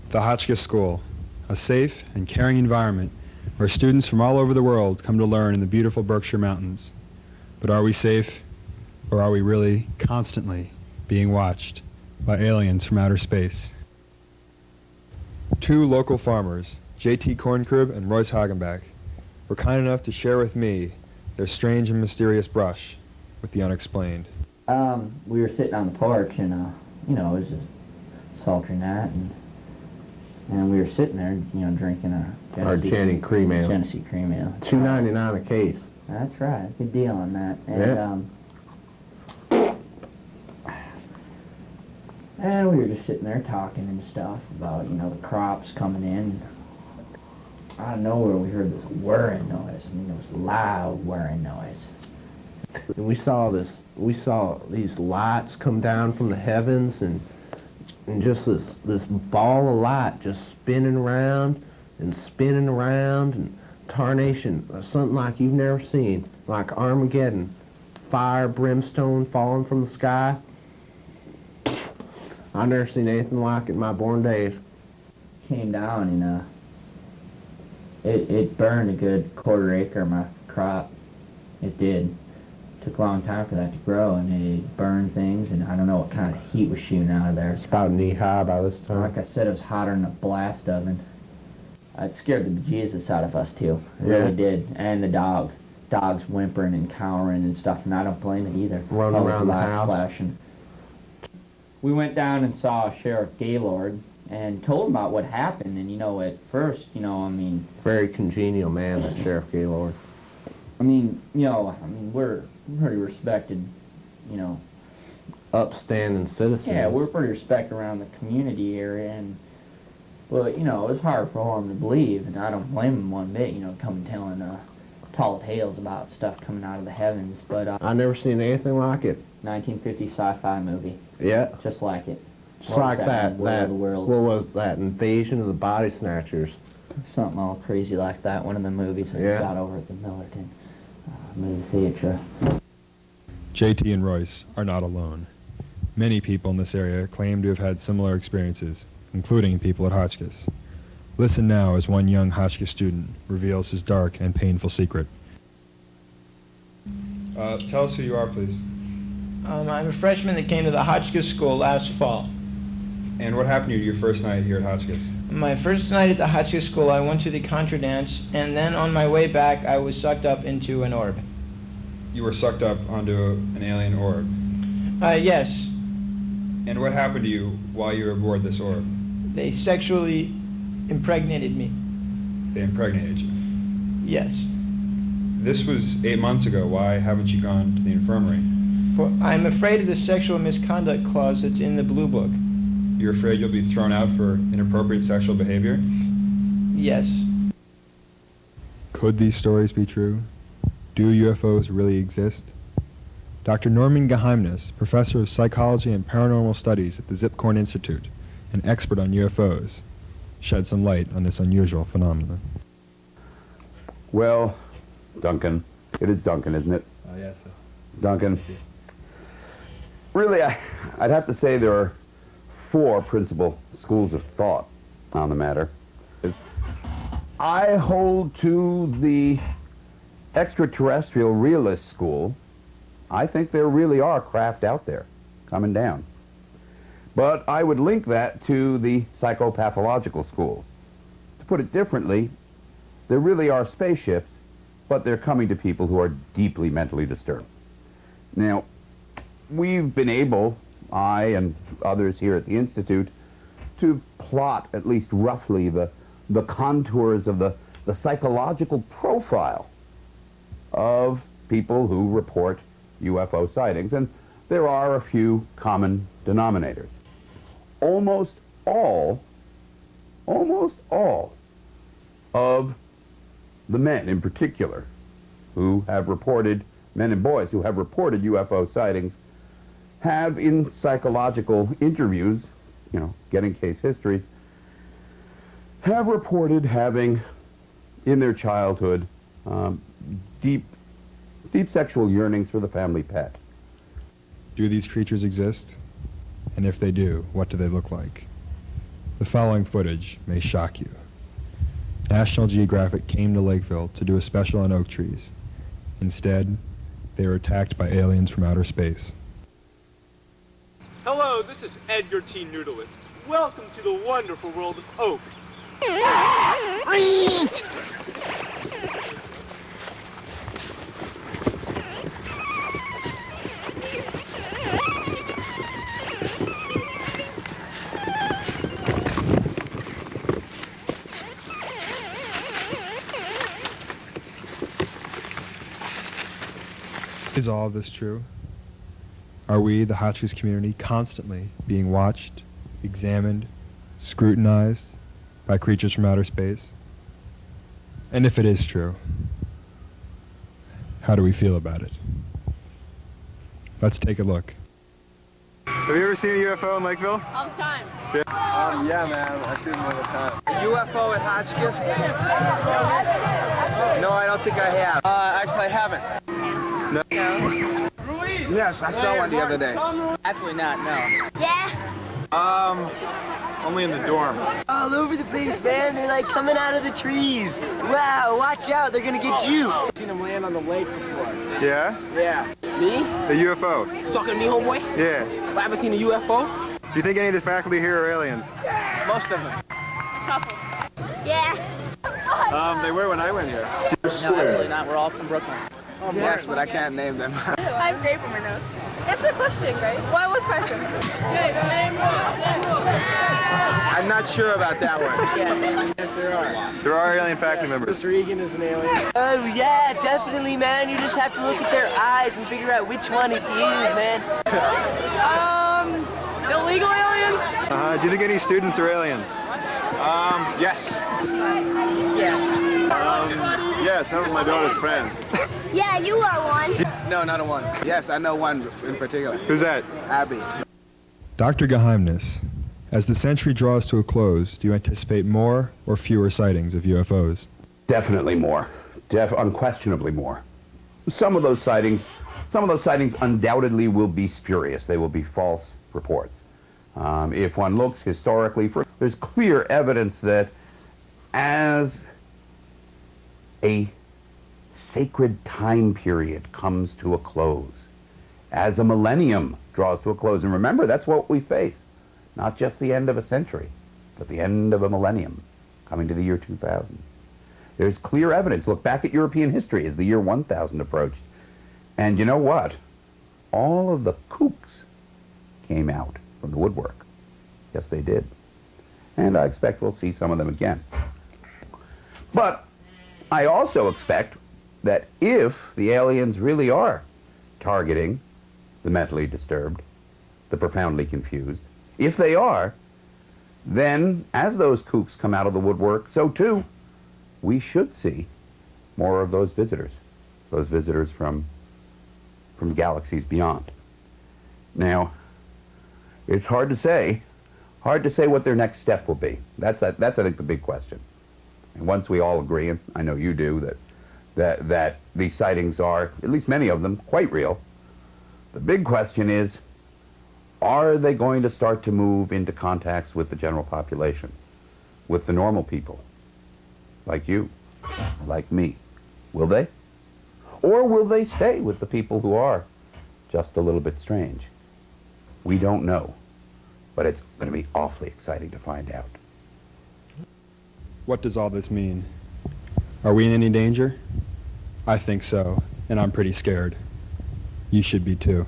The Hotchkiss School, a safe and caring environment where students from all over the world come to learn in the beautiful Berkshire Mountains. But are we safe, or are we really constantly being watched by aliens from outer space? Two local farmers, J.T. Kornkrib and Royce Hagenbach, were kind enough to share with me their strange and mysterious brush with the unexplained. We were sitting on the porch, and it was just sultry night, and we were sitting there, drinking our Genesee cream ale. Genesee cream ale. $2.99 a case. That's right, good deal on that. And we were just sitting there talking and stuff about, the crops coming in. Out of nowhere, we heard this whirring noise. It was loud whirring noise. And we saw these lights come down from the heavens, and just this ball of light just spinning around and tarnation, something like you've never seen, like Armageddon, fire, brimstone falling from the sky. I've never seen anything like it in my born days. Came down and it burned a good quarter acre of my crop. It did. Took a long time for that to grow, and it burned things, and I don't know what kind of heat was shooting out of there. It's about knee-high by this time. Like I said, it was hotter than a blast oven. It scared the bejesus out of us, too. It really did. And the dogs whimpering and cowering and stuff, and I don't blame it either. Running around the house. Flashing. We went down and saw Sheriff Gaylord and told him about what happened, and, at first, Very congenial man, that Sheriff Gaylord. We're pretty respected, Upstanding citizens. Yeah, we're pretty respected around the community area, but it was hard for him to believe, and I don't blame him one bit, coming telling tall tales about stuff coming out of the heavens, but... I never seen anything like it. 1950 sci-fi movie. Yeah. Just like it. Just like that. What was that? Invasion of the Body Snatchers. Something all crazy like that. One of the movies that got over at the Millerton movie theater. J.T. and Royce are not alone. Many people in this area claim to have had similar experiences, including people at Hotchkiss. Listen now as one young Hotchkiss student reveals his dark and painful secret. Tell us who you are, please. I'm a freshman that came to the Hotchkiss School last fall. And what happened to you your first night here at Hotchkiss? My first night at the Hotchkiss School, I went to the contra dance, and then on my way back, I was sucked up into an orb. You were sucked up onto an alien orb? Yes. And what happened to you while you were aboard this orb? They sexually impregnated me. They impregnated you? Yes. This was 8 months ago. Why haven't you gone to the infirmary? I'm afraid of the sexual misconduct clause that's in the Blue Book. You're afraid you'll be thrown out for inappropriate sexual behavior? Yes. Could these stories be true? Do UFOs really exist? Dr. Norman Geheimnis, professor of psychology and paranormal studies at the Zipcorn Institute, an expert on UFOs, shed some light on this unusual phenomenon. Well, Duncan, it is Duncan, isn't it? Oh, yes, sir. Duncan, really, I'd have to say there are 4 principal schools of thought on the matter. I hold to the extraterrestrial realist school. I think there really are craft out there coming down. But I would link that to the psychopathological school. To put it differently, there really are spaceships, but they're coming to people who are deeply mentally disturbed. Now, we've been able, I and others here at the Institute, to plot at least roughly the contours of the psychological profile of people who report UFO sightings, and there are a few common denominators. Almost all of the men in particular who have reported, men and boys who have reported UFO sightings, have in psychological interviews, getting case histories, have reported having in their childhood deep sexual yearnings for the family pet. Do these creatures exist? And if they do, what do they look like? The following footage may shock you. National Geographic came to Lakeville to do a special on oak trees. Instead, they were attacked by aliens from outer space. Hello, this is Edgar T. Noodlitz. Welcome to the wonderful world of oak. Is all of this true? Are we, the Hotchkiss community, constantly being watched, examined, scrutinized by creatures from outer space? And if it is true, how do we feel about it? Let's take a look. Have you ever seen a UFO in Lakeville? All the time. Yeah, man. I see them all the time. UFO at Hotchkiss? No, I don't think I have. Actually, I haven't. No. Yes, I saw one the other day. Absolutely not, no. Yeah. Only in the dorm. All over the place, man. They're like coming out of the trees. Wow, watch out. They're gonna get you. I've seen them land on the lake before. Yeah? Yeah. Me? A UFO. You talking to me, homeboy? Yeah. I haven't seen a UFO? Do you think any of the faculty here are aliens? Most of them. Couple. Yeah. They were when I went here. No, absolutely not. We're all from Brooklyn. Yes, but I can't name them. I have grape in my nose. Answer the question, right? What was question? I'm not sure about that one. Yes, there are. There are alien faculty members. Mr. Egan is an alien. Oh, yeah, definitely, man. You just have to look at their eyes and figure out which one it is, man. Illegal aliens? Do you think any students are aliens? Yes. Yes. Yeah, some of my daughter's friends. Yeah, you are one. No, not a one. Yes, I know one in particular. Who's that? Abby. Dr. Geheimnis, as the century draws to a close, do you anticipate more or fewer sightings of UFOs? Definitely more. Unquestionably more. Some of those sightings undoubtedly will be spurious. They will be false reports. If one looks historically, there's clear evidence that as a sacred time period comes to a close, as a millennium draws to a close, and remember, that's what we face. Not just the end of a century, but the end of a millennium, coming to the year 2000. There's clear evidence. Look back at European history as the year 1000 approached. And you know what? All of the kooks came out from the woodwork. Yes, they did. And I expect we'll see some of them again. But I also expect that if the aliens really are targeting the mentally disturbed, the profoundly confused, if they are, then as those kooks come out of the woodwork, so too, we should see more of those visitors from galaxies beyond. Now, it's hard to say what their next step will be. That's I think the big question. And once we all agree, and I know you do, that these sightings are, at least many of them, quite real, the big question is, are they going to start to move into contacts with the general population, with the normal people, like you, like me? Will they? Or will they stay with the people who are just a little bit strange? We don't know, but it's going to be awfully exciting to find out. What does all this mean? Are we in any danger? I think so, and I'm pretty scared. You should be too.